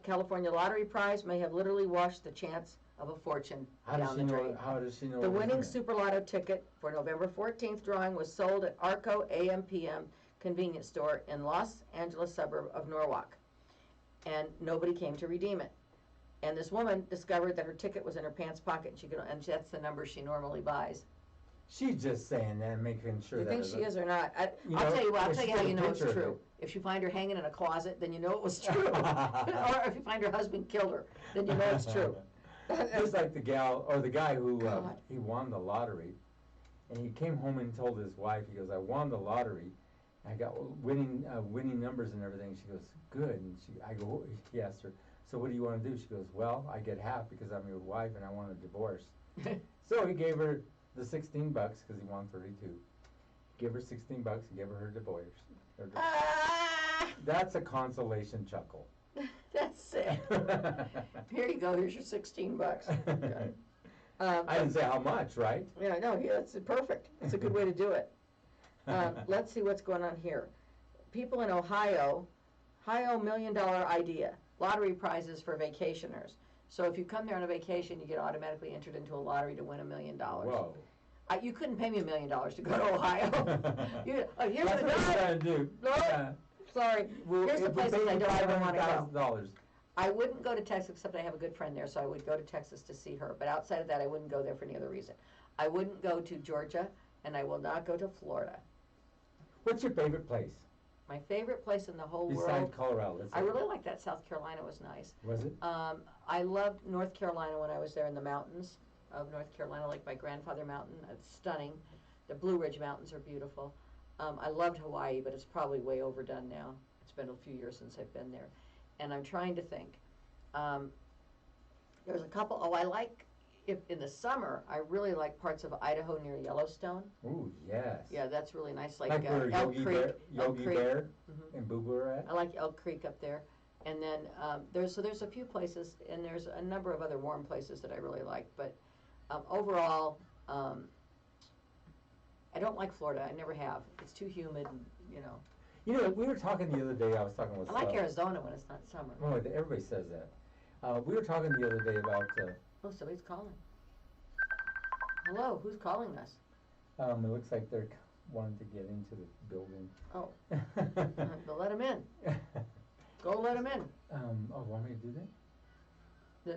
California lottery prize may have literally washed the chance of a fortune down the drain. How does she know The it was winning in Super Lotto ticket for November 14th drawing was sold at Arco AM/PM convenience store in Los Angeles suburb of Norwalk, and nobody came to redeem it. And this woman discovered that her ticket was in her pants pocket, and that's the number she normally buys. She's just saying that, making sure You that. think she is or not? I'll tell you how you know it's true. If you find her hanging in a closet, then you know it was true. Or if you find her husband killed her, then you know it's true. Just like the gal or the guy who he won the lottery, and he came home and told his wife, he goes, "I won the lottery. I got winning numbers and everything." She goes, "Good." And he asked her, "So what do you want to do?" She goes, "Well, I get half because I'm your wife and I want a divorce." So he gave her the $16 because he won 32. Give her $16 and give her divorce. That's a consolation chuckle. That's it. Here you go. Here's your $16. Okay. I didn't say how much, right? Yeah, no, that's perfect. It's a good way to do it. Let's see what's going on here. People in Ohio $1 million idea. Lottery prizes for vacationers. So if you come there on a vacation, you get automatically entered into a lottery to win $1 million. Whoa. You couldn't pay me $1 million to go to Ohio. Here's That's what you're trying to do. No, sorry. Here's the places I don't ever want to go. $500,000. I wouldn't go to Texas, except I have a good friend there, so I would go to Texas to see her. But outside of that, I wouldn't go there for any other reason. I wouldn't go to Georgia, and I will not go to Florida. What's your favorite place? My favorite place in the whole world. Besides Colorado. I really liked that. South Carolina was nice. Was it? I loved North Carolina when I was there in the mountains of North Carolina, like my Grandfather Mountain. It's stunning. The Blue Ridge Mountains are beautiful. I loved Hawaii, but it's probably way overdone now. It's been a few years since I've been there. And I'm trying to think. There's a couple. I like, if in the summer, I really like parts of Idaho near Yellowstone. Ooh, yes. Yeah, that's really nice. Like where Elk Creek. Yogi Bear and Boo Boo are at? I like Elk Creek up there. And then there's a few places, and there's a number of other warm places that I really like. But overall, I don't like Florida. I never have. It's too humid, and, You know, we were talking the other day, I was talking with I like Arizona when it's not summer. Oh, everybody says that. We were talking the other day about... Oh, somebody's calling. Hello, who's calling us? it looks like they're wanting to get into the building. Oh, let them in. Go let them in. Want me to do that?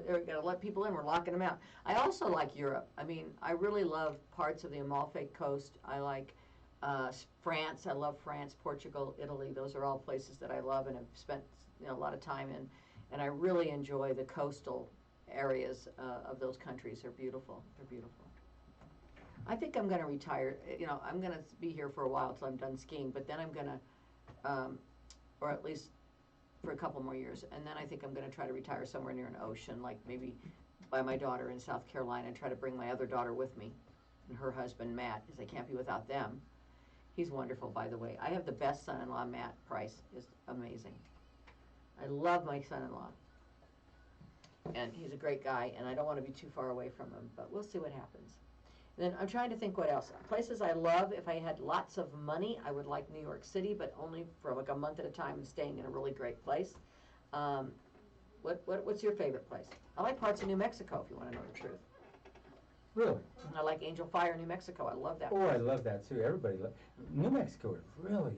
They're going to let people in. We're locking them out. I also like Europe. I mean, I really love parts of the Amalfi Coast. I like France. I love France, Portugal, Italy. Those are all places that I love and have spent a lot of time in. And I really enjoy the coastal areas of those countries. They're beautiful. They're beautiful. I think I'm going to retire. I'm going to be here for a while till I'm done skiing. But then I'm going to, or at least for a couple more years, and then I think I'm going to try to retire somewhere near an ocean, like maybe by my daughter in South Carolina, and try to bring my other daughter with me, and her husband Matt, because I can't be without them. He's wonderful, by the way. I have the best son-in-law. Matt Price is amazing. I love my son-in-law, and he's a great guy, and I don't want to be too far away from him, but we'll see what happens. Then I'm trying to think what else. Places I love, if I had lots of money, I would like New York City, but only for like a month at a time and staying in a really great place. What's your favorite place? I like parts of New Mexico, if you want to know the truth. Really? I like Angel Fire, New Mexico. I love that place. I love that too. Everybody New Mexico is really,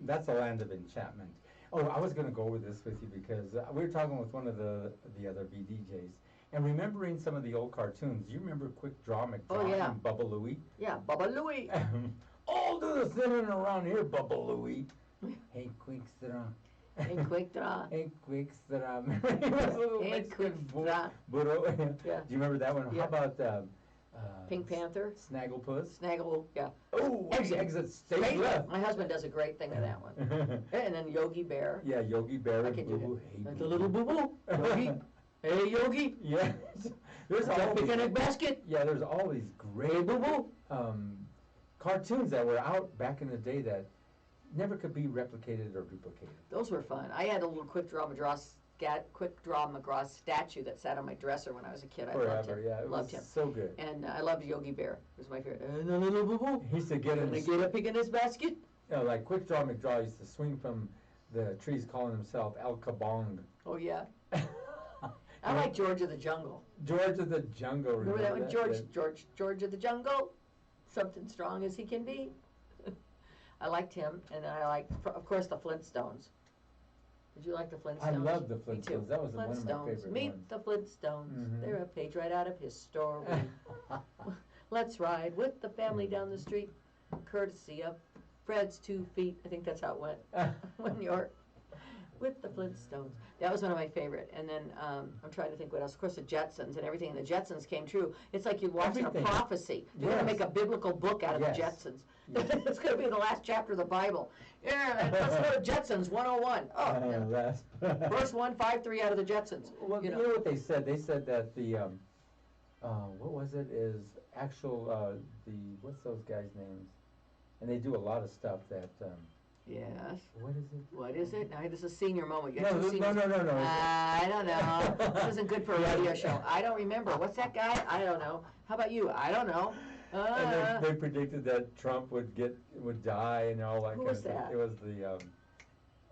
that's a land of enchantment. Oh, I was going to go over this with you because we were talking with one of the other VDJs. And remembering some of the old cartoons, you remember Quick Draw McDraw and Bubba Louie? Yeah, Bubba Louie. All do the singing around here, Bubba Louie. Hey, Quick Draw. Hey, Quick Draw. Hey, Quick Draw. Hey, Quick Draw. Do you remember that one? Yeah. How about Pink Panther? Snagglepuss? Snaggle, yeah. Oh, exit stage left. My husband does a great thing with that one. And then Yogi Bear. Yeah, Yogi Bear I and can Boo do Boo. that. Hey, Like Boo the little Boo Boo. Yogi. Hey, Yogi. Yeah. There's Got a picnic basket. Yeah, there's all these great cartoons that were out back in the day that never could be replicated or duplicated. Those were fun. I had a little Quick Draw McGraw statue that sat on my dresser when I was a kid. I loved him. Yeah, it loved was him. So good. And I loved Yogi Bear. It was my favorite. And the little Boo Boo. He used to get in. Get a pig in his basket. Like Quick Draw McDraw used to swing from the trees, calling himself El Kabong. Oh yeah. I like George of the Jungle. George of the Jungle. Remember that one? George of the Jungle. Something strong as he can be. I liked him, and I liked, of course, the Flintstones. Did you like the Flintstones? I love the Flintstones. Me too. That was one of my favorite Meet ones. the Flintstones. Mhm. They're a page right out of his story. Let's ride with the family down the street, courtesy of Fred's 2 feet. I think that's how it went. When you're with the Flintstones. That was one of my favorite. And then I'm trying to think what else. Of course, the Jetsons and everything. And the Jetsons came true. It's like you're watching Everything. a prophecy. They're going to make a biblical book out of the Jetsons. Yes. It's going to be the last chapter of the Bible. Yeah, let's go to Jetsons 101. Verse 153 out of the Jetsons. Well, you know what they said? They said that the, what was it, is actual, what's those guys' names? And they do a lot of stuff that, Yes. what is it? What is it? Now, this is a senior moment. You got No, two seniors. no. I don't know. This isn't good for a radio show. I don't remember. What's that guy? I don't know. How about you? I don't know. And they predicted that Trump would die and all that Who kind was of thing. that? It was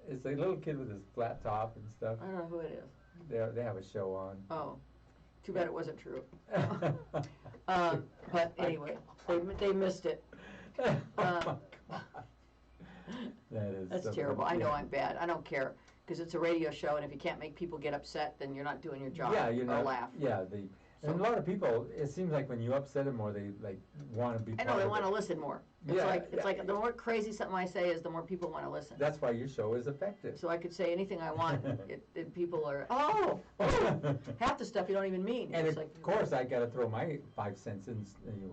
it's a little kid with his flat top and stuff. I don't know who it is. They have a show on. Oh, too bad it wasn't true. But anyway, they missed it. That's terrible. I know I'm bad. I don't care because it's a radio show, and if you can't make people get upset, then you're not doing your job. Yeah, or laugh. Yeah, and a lot of people, it seems like when you upset them more, they like want to be. I know they want to listen more. It's like the more crazy something I say is, the more people want to listen. That's why your show is effective. So I could say anything I want, and people are half the stuff you don't even mean. And it's of course, I got to throw my 5 cents in.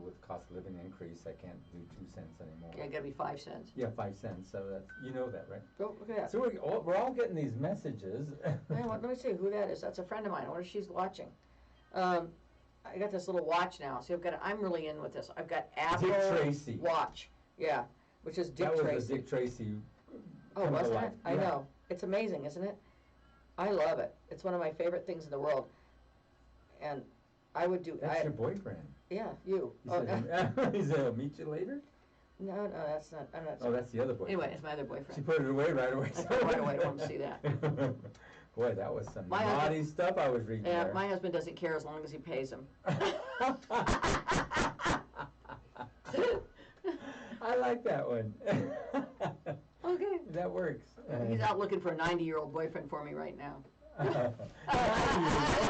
With cost of living increase, I can't do 2 cents anymore. Yeah, it got to be 5 cents. Yeah, 5 cents. So that's that, right? Oh, look at that. So we're all getting these messages. Let me see who that is. That's a friend of mine. I wonder if she's watching. I got this little watch now. See, I'm really in with this. I've got Apple Dick Tracy. Watch. Yeah, which is Dick Tracy. That was the Dick Tracy. Oh, wasn't it? I know. It's amazing, isn't it? I love it. It's one of my favorite things in the world. And I would do. That's your boyfriend. Yeah, you. He said, "I'll meet you later." No, that's not. I'm not. Oh, that's the other boyfriend. Anyway, it's my other boyfriend. She put it away right away. I put it right away. I don't want to see that. Boy, that was some naughty stuff I was reading there. My husband doesn't care as long as he pays him. I like that one. Okay. That works. He's out looking for a 90-year-old boyfriend for me right now. 90 years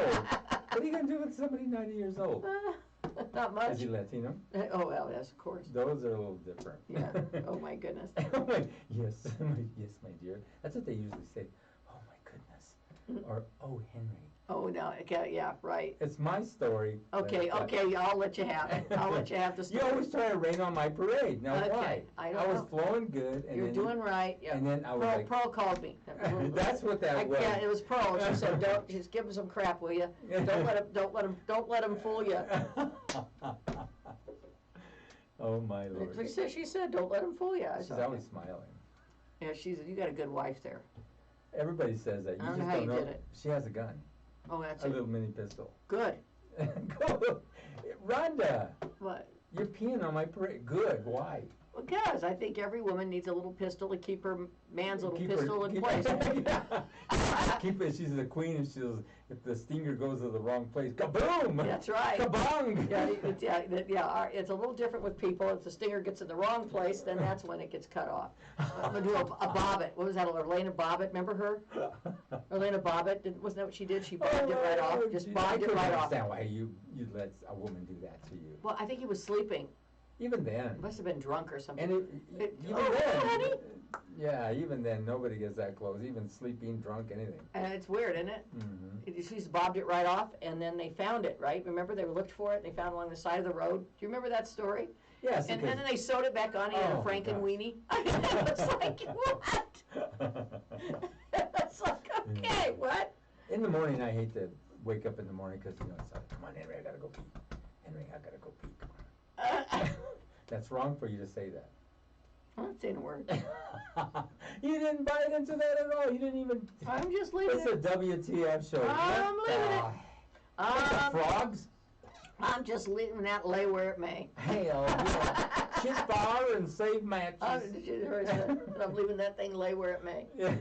old. What are you going to do with somebody 90 years old? Not much. Is he Latino? Oh, well, yes, of course. Those are a little different. Yeah. Oh, my goodness. I'm like, yes, yes, my dear. That's what they usually say. Oh, my goodness. Or, oh, Henry. Oh, no, okay, yeah, right. It's my story. Okay, okay, I'll let you have it. I'll let you have the You story. always try to rain on my parade. Now, Okay, why? I don't was know. flowing good. And You're then, doing right. Yeah. And then I was like. Pearl called me. That's what that was. Yeah, it was Pearl. She said, "Don't just give him some crap, will you? Don't let him fool you." Oh my Lord. She said, "Don't let him fool you." I She's said, always "Okay." smiling. Yeah, she said, "You got a good wife there." Everybody says that. You I don't just know how don't you know. did it. She has a gun. Oh, that's A it. little mini pistol. Good. Go. Rhonda, What? you're peeing on my parade. Good. Why? Because I think every woman needs a little pistol to keep her man's little Keep pistol her, in keep place. keep it. She's the queen, and if the stinger goes to the wrong place, kaboom! That's right. Kabong! It's a little different with people. If the stinger gets in the wrong place, then that's when it gets cut off. I'm gonna do a Bobbitt. What was that? Orlena Bobbitt. Remember her? Orlena Bobbitt. Wasn't that what she did? She bobbed it right off. Just bobbed it right off. I couldn't understand why you'd let a woman do that to you. Well, I think he was sleeping. Even then. Must have been drunk or something. And even oh, then. honey. Yeah, even then, nobody gets that close. Even sleeping, drunk, anything. And it's weird, isn't it? Mm-hmm. She's bobbed it right off, and then they found it, right? Remember, they looked for it, and they found it along the side of the road. Do you remember that story? Yes. And then they sewed it back on. He had a Frankenweenie. It was like, what? It's like, okay, what? In the morning, I hate to wake up in the morning because, it's like, come on, Henry, I gotta go pee. Henry, I gotta go pee. Come on. That's wrong for you to say that. I'm not saying a word. You didn't bite into that at all. You didn't even. I'm just leaving It's a WTF show. I'm leaving it. The frogs? I'm just leaving that lay where it may. Hell, yeah. Chip fire and save matches. Did you hear that? I'm leaving that thing lay where it may. Yeah.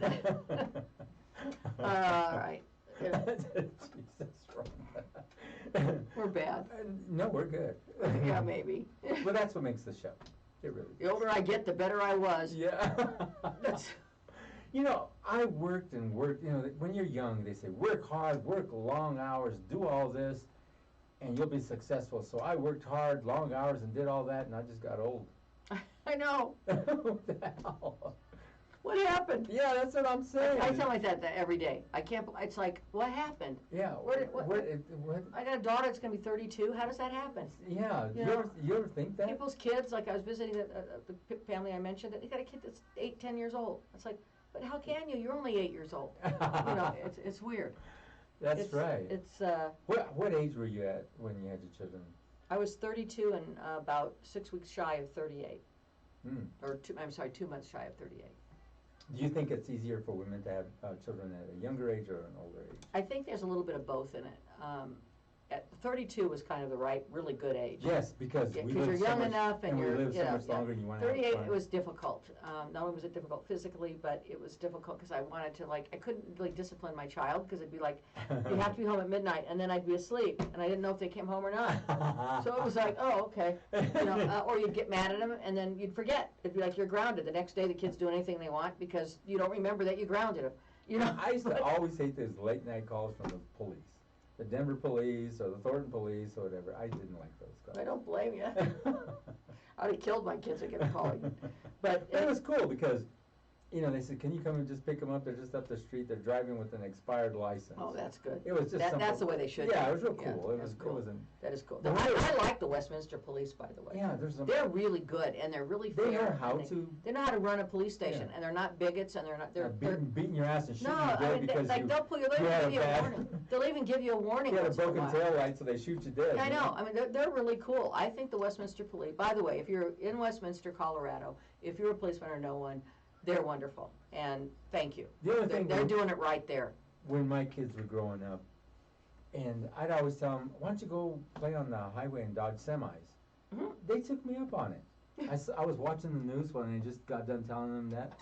All right. Jesus, We're bad. No, we're good. Yeah, maybe. But that's what makes the show. It really The older I get, the better I was. Yeah. I worked and worked. When you're young, they say work hard, work long hours, do all this, and you'll be successful. So I worked hard, long hours, and did all that, and I just got old. I know. What the hell? What happened? Yeah, that's what I'm saying. I tell myself that every day. I can't. It's like, what happened? Yeah. What? I I got a daughter that's going to be 32. How does that happen? Yeah. You ever think that? People's kids, like I was visiting the family I mentioned, that they got a kid that's 8, 10 years old. It's like, but how can you? You're only 8 years old. It's weird. That's right. It's What age were you at when you had your children? I was 32 and about 6 weeks shy of 38. Hmm. I'm sorry, 2 months shy of 38. Do you think it's easier for women to have children at a younger age or an older age? I think there's a little bit of both in it. At 32 was kind of the really good age. Yes, because we you're live so young much, enough and we you're live so much longer and you want to have 38 fun. it was difficult. Not only was it difficult physically, but it was difficult because I wanted to I couldn't really discipline my child because it'd be like, you have to be home at midnight, and then I'd be asleep and I didn't know if they came home or not. So it was like, oh, okay. Or you'd get mad at them and then you'd forget. It'd be like you're grounded. The next day the kids do anything they want because you don't remember that you grounded them. I used to always hate those late night calls from the police. The Denver police or the Thornton police or whatever. I didn't like those calls. I don't blame you. I'd have killed my kids again calling. But it was cool because, they said, can you come and just pick them up? They're just up the street. They're driving with an expired license. Oh, that's good. It was just that's the way they should. Yeah, be. it was real cool. Yeah, it was cool. That is cool. The I like the Westminster Police, by the way. Yeah, they're really good and they're really fair. They know how to. They know how to run a police station, and they're not bigots, and they're beating your ass and shooting you dead because they'll give you a warning. They'll even give you a warning. You had a once in broken tail light, so they shoot you dead. I know. I mean, they're really cool. I think the Westminster Police. By the way, if you're in Westminster, Colorado, if you're a policeman or no one, they're wonderful. And thank you. The other thing they're doing it right there. When my kids were growing up, and I'd always tell them, why don't you go play on the highway and dodge semis? Mm-hmm. They took me up on it. I was watching the news when they just got done telling them that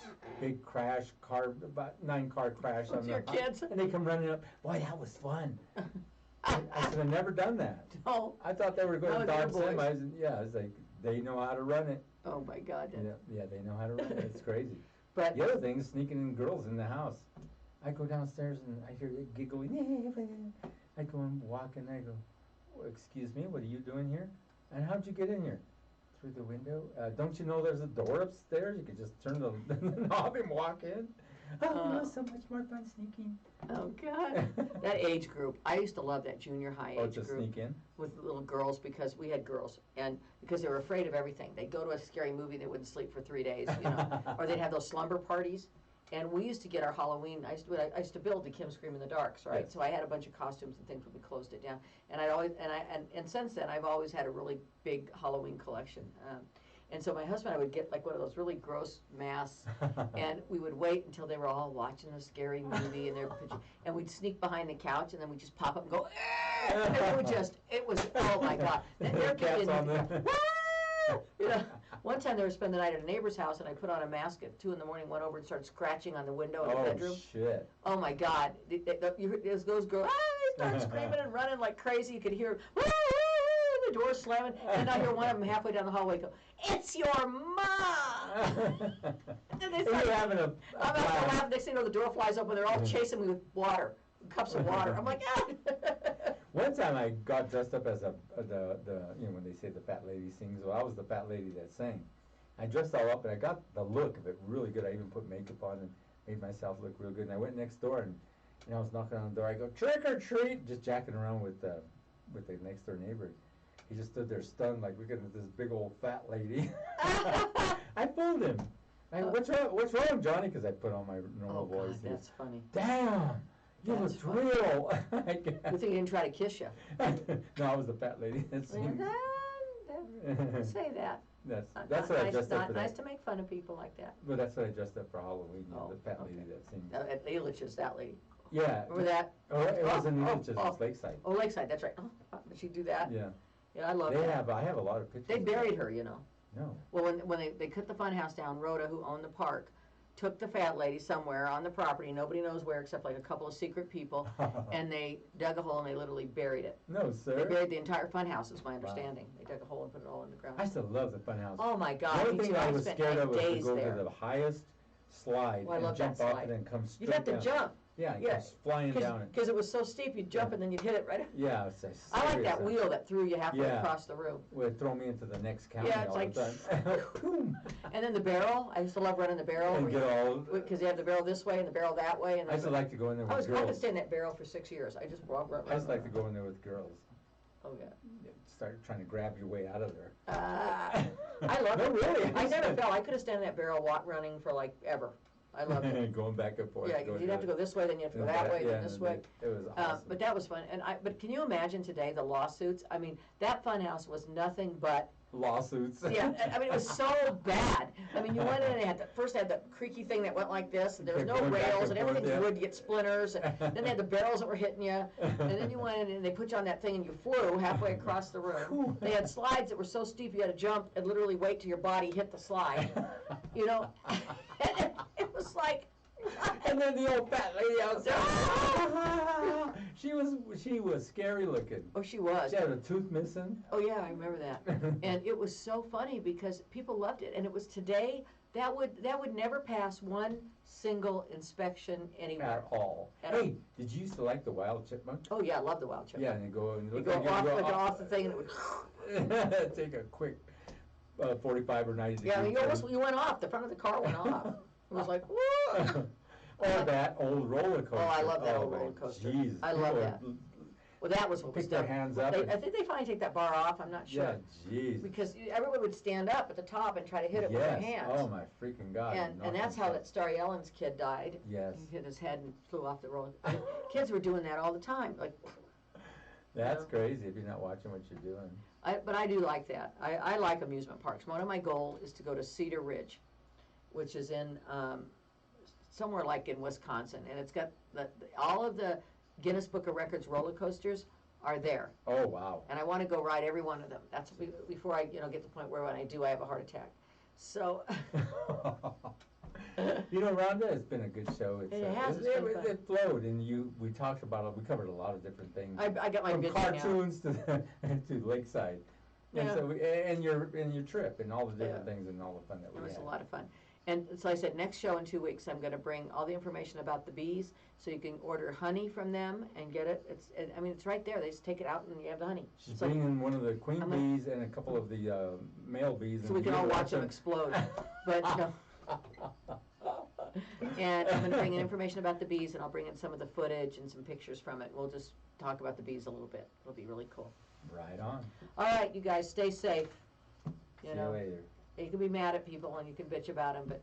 big crash, about 9-car crash. With your kids? And they come running up, boy, that was fun. I said, I've never done that. No. I thought they were going to dodge boys. semis. And it's like, they know how to run it. Oh, my God. Yeah, they know how to run it. It's crazy. But the other thing is sneaking in girls in the house. I go downstairs and I hear it giggling. I go and walk and I go, "Oh, excuse me, what are you doing here? And how'd you get in here? Through the window? Don't you know there's a door upstairs? You could just turn the knob and walk in. Oh, so much more fun sneaking." oh God, that age group. I used to love that junior high Oh, age to group sneak in? with little girls because we had girls and because they were afraid of everything. They'd go to a scary movie, they wouldn't sleep for 3 days, or they'd have those slumber parties. And we used to get our Halloween. I used to build the Kim Scream in the Darks, right? Yes. So I had a bunch of costumes and things when we closed it down. And I'd always and since then I've always had a really big Halloween collection. And so my husband and I would get like one of those really gross masks, and we would wait until they were all watching the scary movie, and we'd sneak behind the couch, and then we'd just pop up and go, and it was, oh my God. Then their kid didn't, one time they were spending the night at a neighbor's house, and I put on a mask at 2 in the morning, went over and started scratching on the window in the bedroom. Oh, shit. Oh my God. Those girls, they started screaming and running like crazy. You could hear, the door slamming, and I hear one of them halfway down the hallway go, "It's your mom!" And they start, You're having a I'm out there laughing. Next thing you know, the door flies open. They're all chasing me with water, cups of water. I'm like, ah. One time I got dressed up as when they say the fat lady sings, well, I was the fat lady that sang. I dressed all up and I got the look of it really good. I even put makeup on and made myself look real good. And I went next door and I was knocking on the door. I go, "Trick or treat," just jacking around with the next door neighbor. He just stood there stunned, like looking at this big old fat lady. I fooled him. I go, "What's wrong, Johnny?" Because I put on my normal voice. God, that's funny. Damn, you That's look real. Good thing he didn't try to kiss you. No, I was the fat lady that sings. Don't say that. That's what I dressed up for. Nice to make fun of people like that. But that's what I dressed up for Halloween. The fat lady that sings. At Elitch's, that lady. Yeah. Remember that? Oh, it wasn't Elitch's. It was Lakeside. Oh, Lakeside. That's right. Oh, did she do that? Yeah. Yeah, I love that. I have a lot of pictures. They buried her, you know. No. Well, when they cut the fun house down, Rhoda, who owned the park, took the fat lady somewhere on the property. Nobody knows where except like a couple of secret people. And they dug a hole and they literally buried it. No, sir. They buried the entire fun house, is my understanding. Wow. They dug a hole and put it all in the ground. I still love the fun house. Oh my God. The only thing I was scared of was to go there. to the highest slide and jump off and then come straight You'd have to down. jump. Yeah, just flying down it. Because it was so steep, you'd jump and then you'd hit it right. Yeah, I like that wheel that threw you halfway across the room. Would throw me into the next county it's all like, the time. And then the barrel, I used to love running the barrel. And get all... Because you have the barrel this way and the barrel that way. And I used to like to go in there with girls. I could stay in that barrel for 6 years. I just used to like to go in there with girls. Oh, yeah. Start trying to grab your way out of there. I love it. Really? I never fell. I could have stayed in that barrel running for like ever. I loved it. Going back and forth. Yeah, you'd have to go this way, then you have to go that way, then this way. It was awesome. But that was fun. But can you imagine today the lawsuits? I mean, that fun house was nothing but lawsuits. Yeah, I mean, it was so bad. I mean, you went in and first had the creaky thing that went like this, and there was no rails, and everything's wood, you get splinters, and then they had the barrels that were hitting you, and then you went in and they put you on that thing and you flew halfway across the room. They had slides that were so steep you had to jump and literally wait till your body hit the slide, you know? And it was like... And then the old fat lady outside. She was scary looking. Oh, she was. She had a tooth missing. Oh yeah, I remember that. And it was so funny because people loved it, and it was today that would never pass one single inspection anywhere. At all. Hey, did you used to like the wild chipmunk? Oh yeah, I love the wild chipmunk. Yeah, and you go and you go off the thing, and it would take a quick 45 or 90 degrees. Yeah, you went off. The front of the car went off. It was like, whoa! Or that old roller coaster. Oh, I love that old roller coaster. Jeez, I love that. Well, that was what was done. Pick their hands up. I think they finally take that bar off. I'm not sure. Yeah, jeez. Because everyone would stand up at the top and try to hit it with their hands. Oh my freaking God! And that's how that Starry Ellen's kid died. Yes. He hit his head and flew off the roller. Kids were doing that all the time. Like. That's crazy if you're not watching what you're doing. But I do like that. I like amusement parks. One of my goals is to go to Cedar Ridge, which is in somewhere like in Wisconsin, and it's got all of the Guinness Book of Records roller coasters are there. Oh wow! And I want to go ride every one of them. That's before I get to the point where when I do I have a heart attack. So. You know, Rhonda, it's been a good show. It flowed, and we talked about it. We covered a lot of different things. I got my from bitching cartoons to to Lakeside, and yeah. so and your trip and all the different things and all the fun that we had. It was a lot of fun, And so I said, next show in 2 weeks, I'm gonna bring all the information about the bees, so you can order honey from them and get it. I mean, it's right there. They just take it out and you have the honey. She's So, bringing one of the queen I'm gonna- bees and a couple of the male bees. so we can all watch them explode. But no. And I'm gonna bring in information about the bees, and I'll bring in some of the footage and some pictures from it. We'll just talk about the bees a little bit. It'll be really cool. Right on. All right, you guys, stay safe. See you later. You can be mad at people and you can bitch about them, but